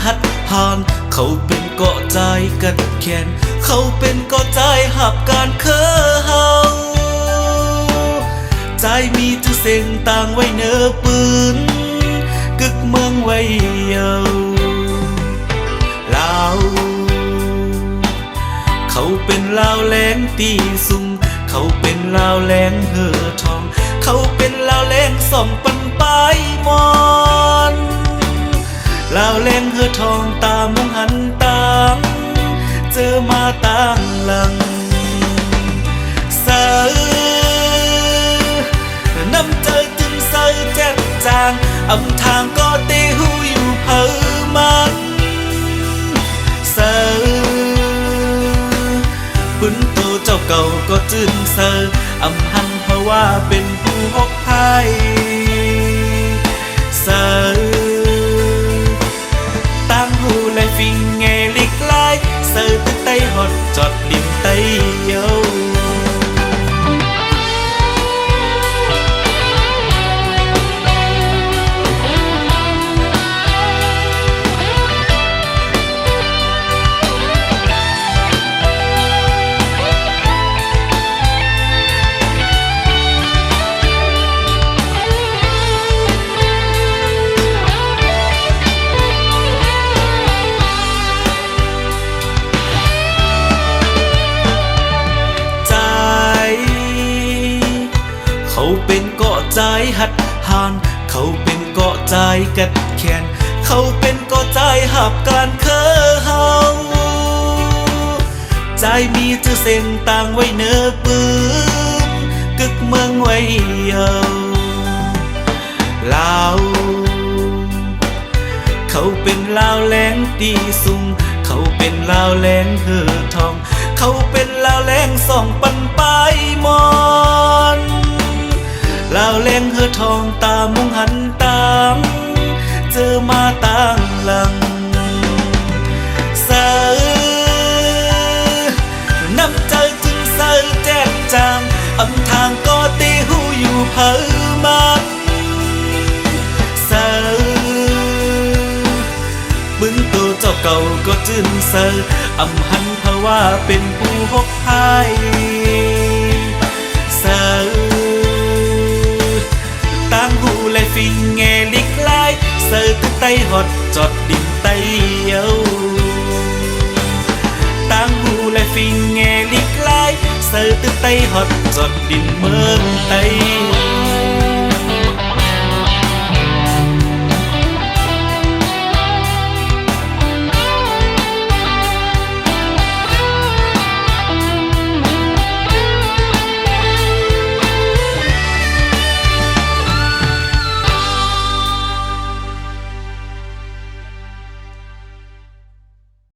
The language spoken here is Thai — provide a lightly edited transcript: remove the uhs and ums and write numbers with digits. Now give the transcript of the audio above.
หัดหานเขาเป็นเกาะใจกันแขนเขาเป็นเกาะใจหับการเคอเฮาใจมีจุเสียงต่างไว้เนื้อปืนกึกเมืองไว้เยาลาวเขาเป็นลาวแหลงตีซุงเขาเป็นลาวแหลงเหือทองเขาเป็นลาวแหลงส่องปันปลายมอนลาวแหลงเหือทองตามุงหันต่างเจอมาต่างหลังเสือนำเจอจึงเสือแจ๊กจางอำทางก็เตหูอยู่เพิ่มันเสือปืนโตเจ้าเก่าก็จื่นเซออำหันเพราะว่าเป็นผู้หกไพ่เซอตั้งหูและฟิงเงลิกลายเซอตึกไตหอดจอดดินไตเยาเขาเป็นเกาะใจหัดหานเขาเป็นเกาะใจกัดแขนเขาเป็นเกาะใจหับการเคอเฮาใจมีชื่อเส้นต่างไว้เนื้อปืนกึกเมืองไว้เยาลาวเขาเป็นลาวแหลงตีซุงเขาเป็นลาวแหลงเหือทองเขาเป็นลาวแหลงส่องปันปลายมอนลาวแหลงเหือทองตามุงหันตามเจอมาต่างหลังเสือนำใจจึงเสือแจ๊กจางอำทางก็เตหูอยู่เพิ่มันเสือบึงตัวเจ้าเก่าก็จื่นเสืออำหันเพราะว่าเป็นผู้หกไพ่เสือตั้งหูและฟิงเงลิกลายเสือตึกไตหอดจอดดินไตเยาตั้งหูและฟิงเงลิกลายเสือตึกไตหอดจอดดินเมืองไต